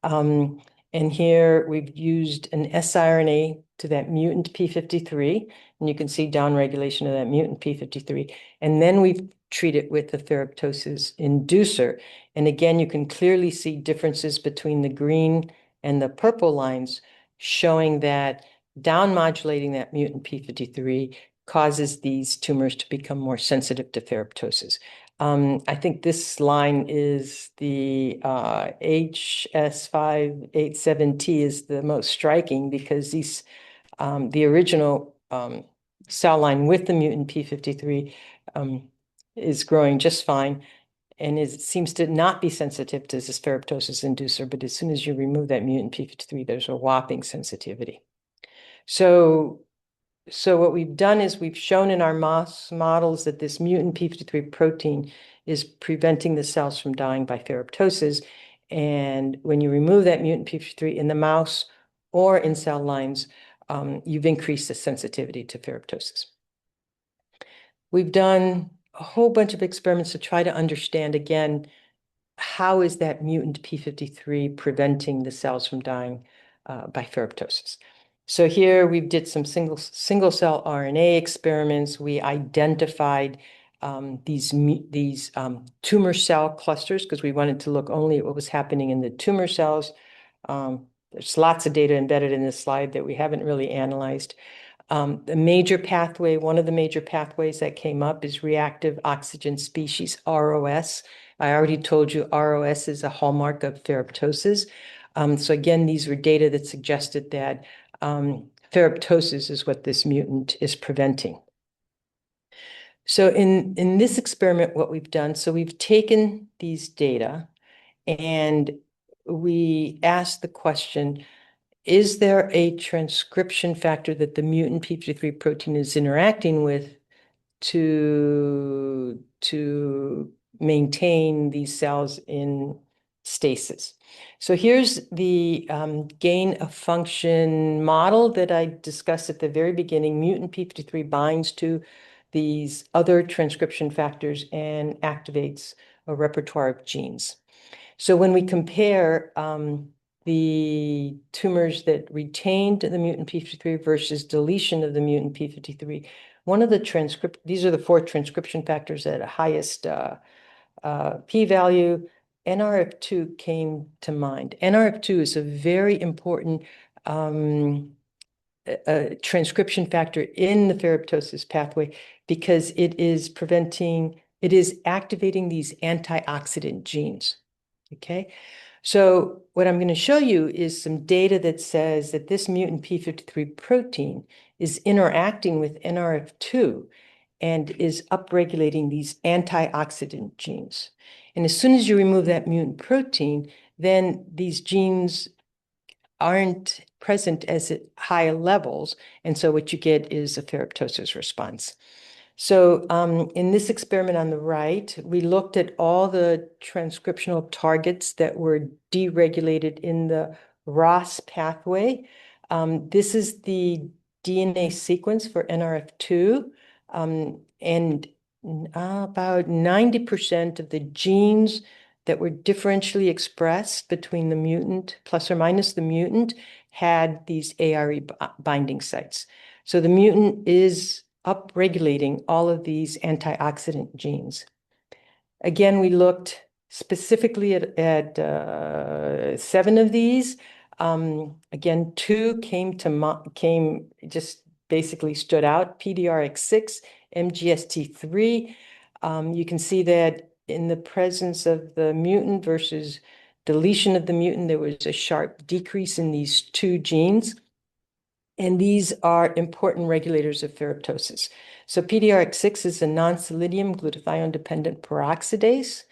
S2: And here we've used an siRNA to that mutant p53, and you can see downregulation of that mutant p53. And then we've treated with the ferroptosis inducer. And again, you can clearly see differences between the green and the purple lines, showing that down-modulating that mutant p53 causes these tumors to become more sensitive to ferroptosis. I think this line is the HS587T is the most striking, because the original cell line with the mutant p53 is growing just fine, and seems to not be sensitive to this ferroptosis inducer. But as soon as you remove that mutant p53, there's a whopping sensitivity. So what we've done is we've shown in our mouse models that this mutant p53 protein is preventing the cells from dying by ferroptosis. And when you remove that mutant p53 in the mouse or in cell lines, you've increased the sensitivity to ferroptosis. We've done a whole bunch of experiments to try to understand, again, how is that mutant p53 preventing the cells from dying by ferroptosis? So here we did some single cell RNA experiments. We identified these tumor cell clusters because we wanted to look only at what was happening in the tumor cells. There's lots of data embedded in this slide that we haven't really analyzed. The major pathway, one of the major pathways that came up is reactive oxygen species, ROS. I already told you ROS is a hallmark of ferroptosis. So again, these were data that suggested that ferroptosis is what this mutant is preventing. So in this experiment, what we've done, so we've taken these data and we asked the question, is there a transcription factor that the mutant p53 protein is interacting with to maintain these cells in stasis? So here's the gain of function model that I discussed at the very beginning. Mutant p53 binds to these other transcription factors and activates a repertoire of genes. So when we compare the tumors that retained the mutant p53 versus deletion of the mutant p53, one of the these are the 4 transcription factors at a highest p-value. NRF2 came to mind. NRF2 is a very important transcription factor in the ferroptosis pathway because it is activating these antioxidant genes. Okay, so what I'm going to show you is some data that says that this mutant p53 protein is interacting with NRF2 and is upregulating these antioxidant genes. And as soon as you remove that mutant protein, then these genes aren't present as at high levels. And so what you get is a ferroptosis response. So in this experiment on the right, we looked at all the transcriptional targets that were deregulated in the ROS pathway. This is the DNA sequence for NRF2, and about 90% of the genes that were differentially expressed between the mutant, plus or minus the mutant, had these ARE binding sites. So the mutant is upregulating all of these antioxidant genes. Again, we looked specifically at 7 of these. Again, 2 came just basically stood out: PDRX6, MGST3. You can see that in the presence of the mutant versus deletion of the mutant, there was a sharp decrease in these 2 genes. And these are important regulators of ferroptosis. So PDRX6 is a non-selenium glutathione-dependent peroxidase,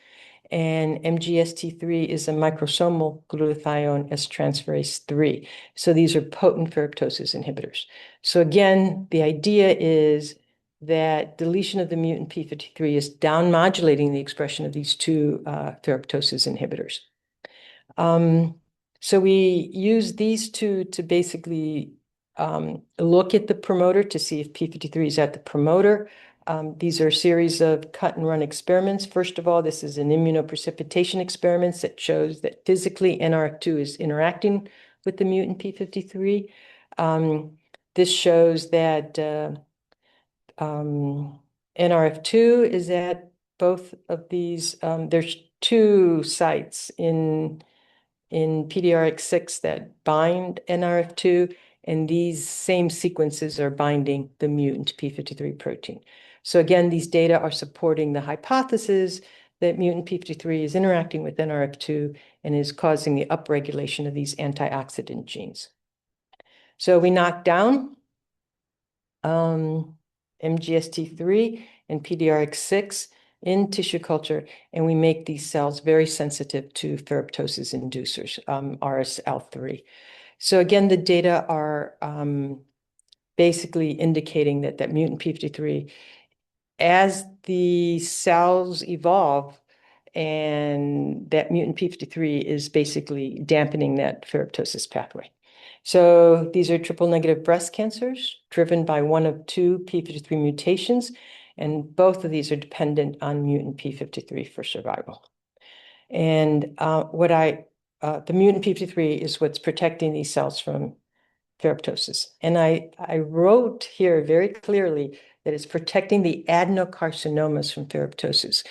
S2: and MGST3 is a microsomal glutathione S-transferase 3. So these are potent ferroptosis inhibitors. So again, the idea is that deletion of the mutant p53 is down-modulating the expression of these 2 ferroptosis inhibitors. So we use these 2 to basically look at the promoter to see if p53 is at the promoter. These are a series of cut and run experiments. First of all, this is an immunoprecipitation experiment that shows that physically NRF2 is interacting with the mutant p53. This shows that NRF2 is at both of these. There's 2 sites in PDRX6 that bind NRF2, and these same sequences are binding the mutant p53 protein. So again, these data are supporting the hypothesis that mutant p53 is interacting with NRF2 and is causing the upregulation of these antioxidant genes. So we knocked down MGST3 and PDRX6 in tissue culture, and we make these cells very sensitive to ferroptosis inducers, RSL3. So again, the data are basically indicating that mutant p53, as the cells evolve, and that mutant p53 is basically dampening that ferroptosis pathway. So these are triple negative breast cancers driven by one of 2 p53 mutations, and both of these are dependent on mutant p53 for survival. And the mutant p53 is what's protecting these cells from ferroptosis. And I wrote here very clearly that it's protecting the adenocarcinomas from ferroptosis.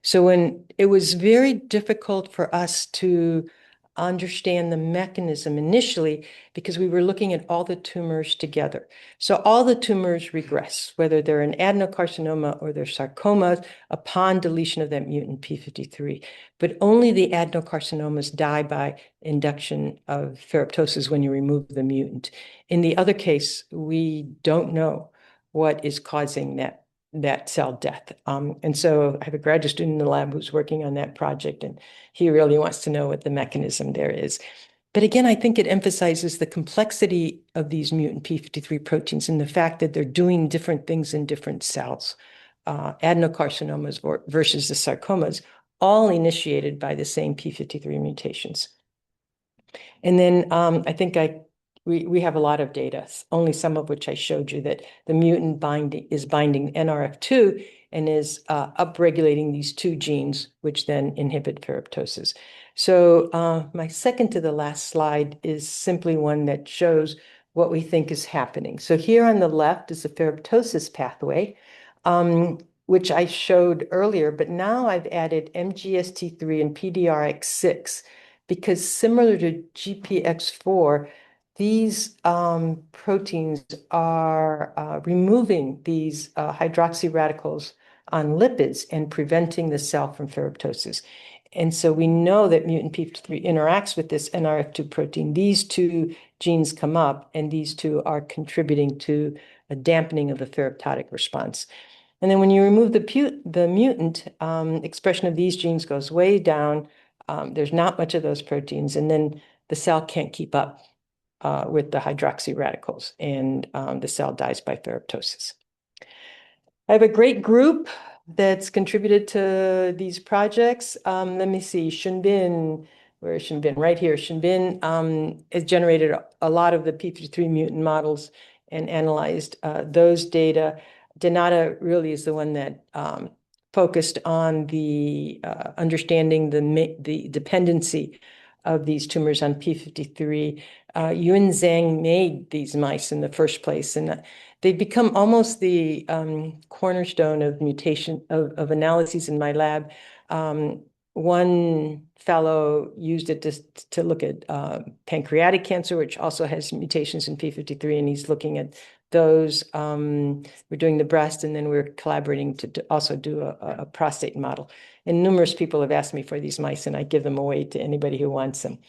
S2: So when it was very difficult for us to understand the mechanism initially because we were looking at all the tumors together. So all the tumors regress, whether they're an adenocarcinoma or they're sarcomas upon deletion of that mutant p53. But only the adenocarcinomas die by induction of ferroptosis when you remove the mutant. In the other case, we don't know what is causing that cell death. And so I have a graduate student in the lab who's working on that project, and he really wants to know what the mechanism there is. But again, I think it emphasizes the complexity of these mutant p53 proteins and the fact that they're doing different things in different cells, adenocarcinomas versus the sarcomas, all initiated by the same p53 mutations. And then I think we have a lot of data, only some of which I showed you, that the mutant is binding NRF2 and is upregulating these two genes, which then inhibit ferroptosis. So my second to the last slide is simply one that shows what we think is happening. So here on the left is the ferroptosis pathway, which I showed earlier, but now I've added MGST3 and PDRX6 because similar to GPX4, these proteins are removing these hydroxy radicals on lipids and preventing the cell from ferroptosis. And so we know that mutant p53 interacts with this NRF2 protein. These two genes come up, and these two are contributing to a dampening of the ferroptotic response. And then when you remove the mutant, expression of these genes goes way down. There's not much of those proteins, and then the cell can't keep up with the hydroxy radicals, and the cell dies by ferroptosis. I have a great group that's contributed to these projects. Let me see, Shinbin, where is Shinbin? Right here. Shinbin has generated a lot of the p53 mutant models and analyzed those data. Donata really is the one that focused on the understanding the dependency of these tumors on p53. Yun Zhang made these mice in the first place, and they've become almost the cornerstone of mutation of analyses in my lab. One fellow used it to look at pancreatic cancer, which also has mutations in p53, and he's looking at those. We're doing the breast, and then we're collaborating to also do a prostate model. And numerous people have asked me for these mice, and I give them away to anybody who wants them.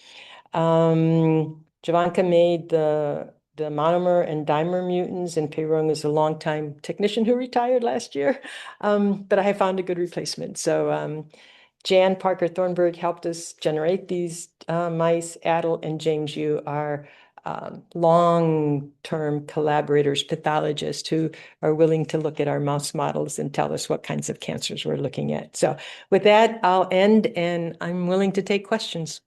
S2: Javanka made the monomer and dimer mutants, and Peirong is a longtime technician who retired last year, but I have found a good replacement. So Jan Parker Thornburg helped us generate these mice. Adel and James Yu are long-term collaborators, pathologists who are willing to look at our mouse models and tell us what kinds of cancers we're looking at. So with that, I'll end, and I'm willing to take questions.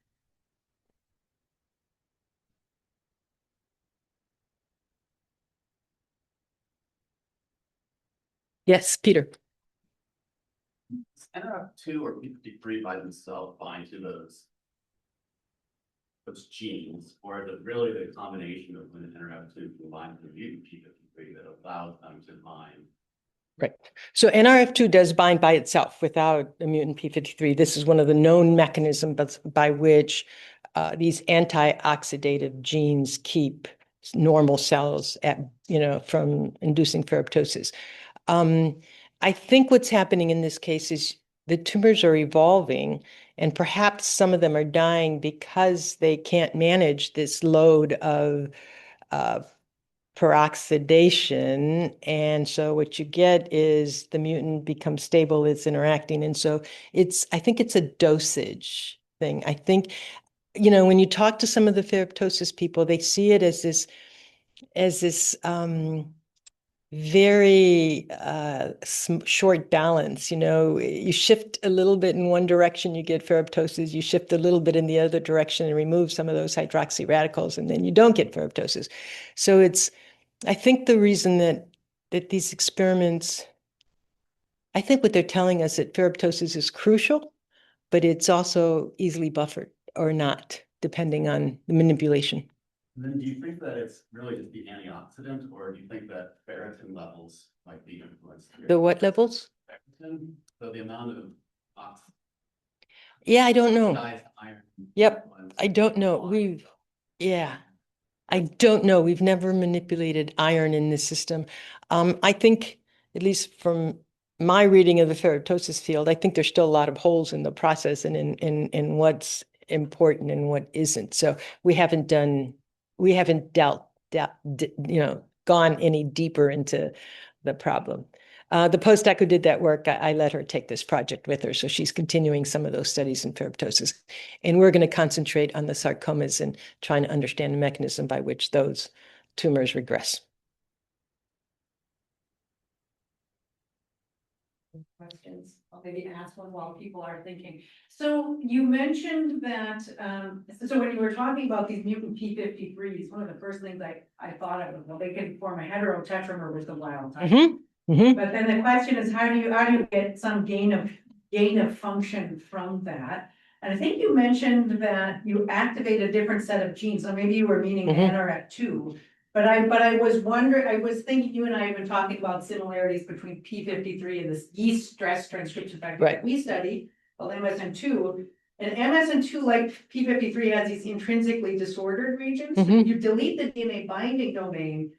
S2: Yes, Peter.
S3: NRF2 or p53 by themselves bind to those genes, or is it really the combination of when NRF2 combines with the mutant p53 that allows them to bind?
S2: Right. So NRF2 does bind by itself without a mutant p53. This is one of the known mechanisms by which these antioxidative genes keep normal cells from inducing ferroptosis. I think what's happening in this case is the tumors are evolving, and perhaps some of them are dying because they can't manage this load of peroxidation. And so what you get is the mutant becomes stable, it's interacting. And so I think it's a dosage thing. I think, when you talk to some of the ferroptosis people, they see it as this very short balance. You shift a little bit in one direction, you get ferroptosis. You shift a little bit in the other direction and remove some of those hydroxy radicals, and then you don't get ferroptosis. So I think the reason that these experiments, I think what they're telling us that ferroptosis is crucial, but it's also easily buffered or not, depending on the manipulation.
S3: And then do you think that it's really just the antioxidant, or do you think that ferritin levels might be influenced here?
S2: The what levels?
S3: Ferritin, so the amount of
S2: Yeah, I don't know.
S3: oxidized iron.
S2: Yep, I don't know. Yeah, I don't know. We've never manipulated iron in this system. I think, at least from my reading of the ferroptosis field, I think there's still a lot of holes in the process and in what's important and what isn't. So we haven't gone any deeper into the problem. The postdoc who did that work, I let her take this project with her. So she's continuing some of those studies in ferroptosis. And we're going to concentrate on the sarcomas and trying to understand the mechanism by which those tumors regress.
S1: Questions? I'll maybe ask one while people are thinking. So you mentioned that, so when you were talking about these mutant P53s, one of the first things I thought of was, well, they can form a heterotetramer with the wild type. But then the question is, how do you get some gain of function from that? And I think you mentioned that you activate a different set of genes, so maybe you were meaning the NRF2. But I was wondering, I was thinking you and I have been talking about similarities between P53 and this yeast stress transcription factor that we study, well, MSN2. And MSN2, like P53, has these intrinsically disordered regions. So if you delete the DNA binding domain,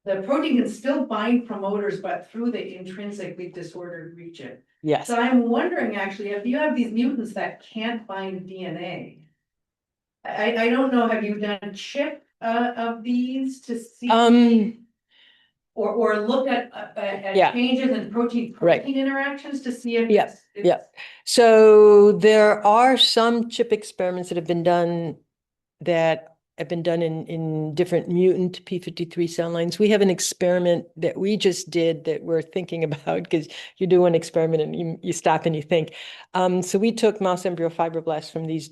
S1: the protein can still bind promoters, but through the intrinsically disordered region.
S2: Yes.
S1: So I'm wondering, actually, if you have these mutants that can't bind DNA, I don't know, have you done a chip of these to see? Or look at changes in protein interactions to see if
S2: So there are some chip experiments that have been done in different mutant P53 cell lines. We have an experiment that we just did that we're thinking about, because you do one experiment and you stop and you think. So we took mouse embryo fibroblasts from these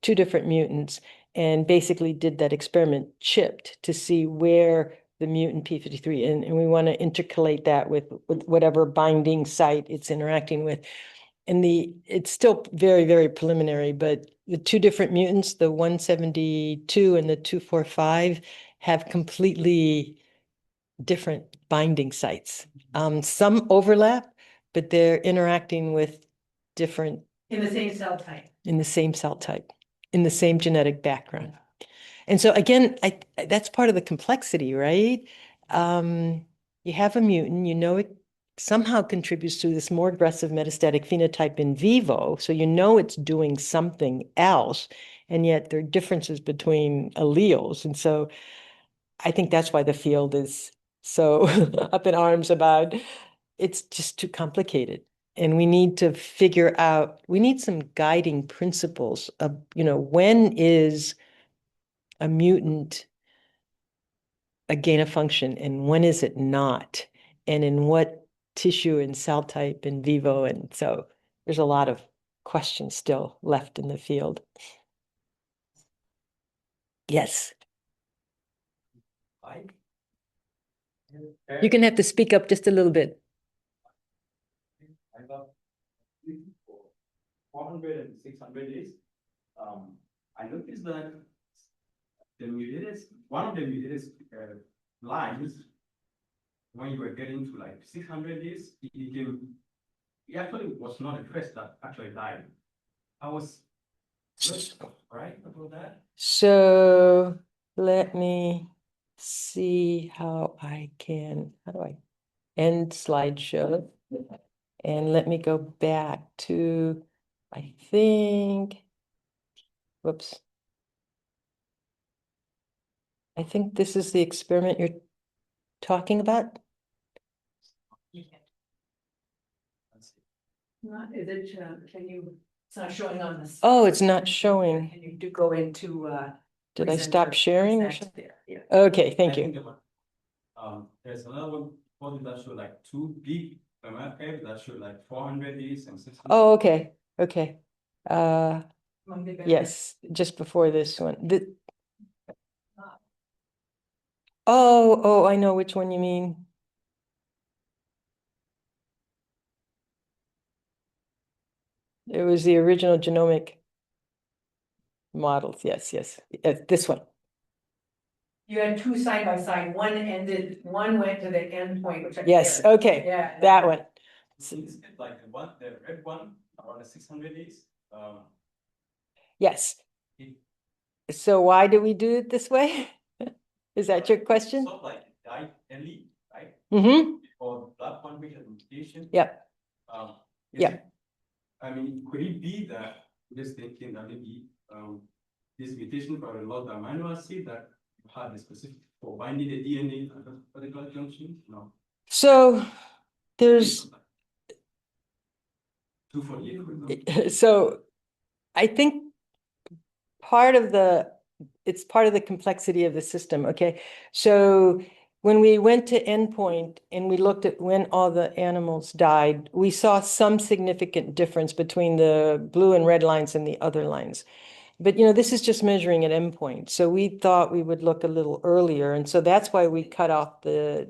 S2: two different mutants and basically did that experiment chipped to see where the mutant P53, and we want to intercalate that with whatever binding site it's interacting with. And it's still very, very preliminary, but the two different mutants, the 172 and the 245, have completely different binding sites. Some overlap, but they're interacting with different.
S1: In the same cell type.
S2: In the same cell type, in the same genetic background. And so again, that's part of the complexity, right? You have a mutant, it somehow contributes to this more aggressive metastatic phenotype in vivo. So it's doing something else, and yet there are differences between alleles. And so I think that's why the field is so up in arms about it's just too complicated. And we need to figure out, we need some guiding principles of, when is a mutant a gain of function and when is it not? And in what tissue and cell type in vivo? And so there's a lot of questions still left in the field. Yes. You're going to have to speak up just a little bit.
S3: 400 and 600 days. I noticed that one of the mutated lines, when you were getting to like 600 days, it actually was not the first that actually died. I was right about that.
S2: So let me see how do I end slideshow? And let me go back to, I think this is the experiment you're talking about.
S1: It's not showing on this.
S2: Oh, it's not showing.
S1: And you do go into,
S2: Did I stop sharing or something?
S1: Yeah.
S2: Okay, thank you.
S3: There's another one that show like 2 big that show like 400 days and 600.
S2: Oh, okay. Yes, just before this one. I know which one you mean. It was the original genomic. models, yes, yes, this one.
S1: You had two side by side, one went to the end point, which I.
S2: Yes,
S1: there.
S2: okay,
S1: Yeah.
S2: that one.
S3: So it's like the red one around the 600 days.
S2: Yes.
S3: It-
S2: So why do we do it this way? Is that your question?
S3: Sort of like it died early, right?
S2: Mm-hmm.
S3: Or that one which has mutation.
S2: Yep.
S3: Is
S2: Yep.
S3: it- I mean, could it be that just thinking that maybe this mutation for a lot of amino acid that you had a specific for binding the DNA at a particular junction? No.
S2: So there's
S3: 248, for example.
S2: so I think it's part of the complexity of the system, okay? So when we went to endpoint and we looked at when all the animals died, we saw some significant difference between the blue and red lines and the other lines. But this is just measuring at endpoint. So we thought we would look a little earlier. And so that's why we cut off the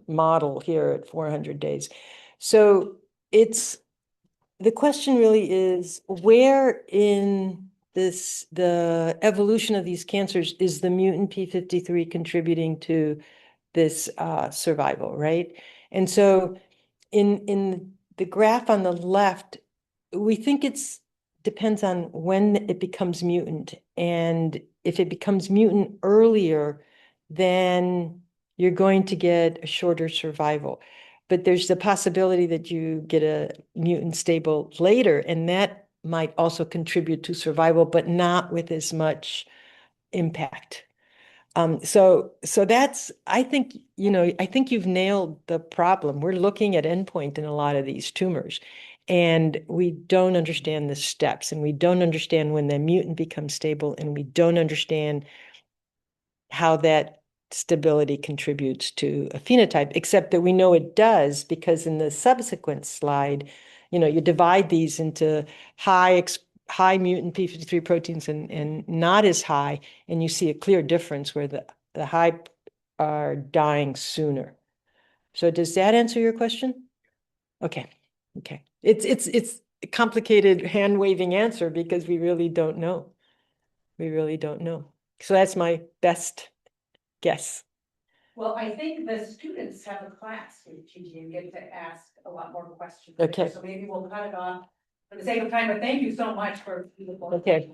S2: model here at 400 days. So the question really is, where in the evolution of these cancers is the mutant p53 contributing to this survival, right? And so in the graph on the left, we think depends on when it becomes mutant. And if it becomes mutant earlier, then you're going to get a shorter survival. But there's the possibility that you get a mutant stable later, and that might also contribute to survival, but not with as much impact. So that's, I think you've nailed the problem. We're looking at endpoint in a lot of these tumors, and we don't understand the steps, and we don't understand when the mutant becomes stable, and we don't understand how that stability contributes to a phenotype, except that we know it does, because in the subsequent slide, you divide these into high mutant p53 proteins and not as high, and you see a clear difference where the high are dying sooner. So does that answer your question? Okay. It's a complicated hand-waving answer because we really don't know. We really don't know. So that's my best guess.
S1: Well, I think the students have a class with Gigi and get to ask a lot more questions.
S2: Okay.
S1: So maybe we'll cut it off for the sake of time, but thank you so much for.
S2: Okay.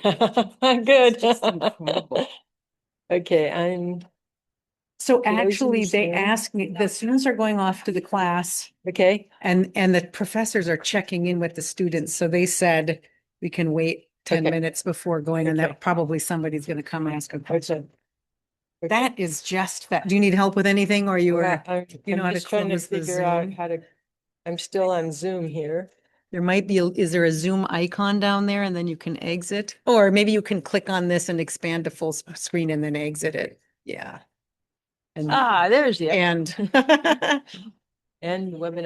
S2: Good. Okay,
S4: So
S2: Closing
S4: actually, they
S2: Zoom.
S4: asked me, the students are going off to the class
S2: okay.
S4: and the professors are checking in with the students. So they said we can wait 10
S2: Okay.
S4: minutes before going and
S2: Okay.
S4: that probably somebody's going to come ask a question.
S2: Okay.
S4: That is just that. Do you need help with anything or you are, you know
S2: I'm
S4: how to
S2: just trying to
S4: close the
S2: figure out
S4: Zoom?
S2: how to, I'm still on Zoom here.
S4: There might be, is there a Zoom icon down there and then you can exit? Or maybe you can click on this and expand to full screen and then exit it. Yeah. And,
S2: There's the.
S4: and
S2: And webinar.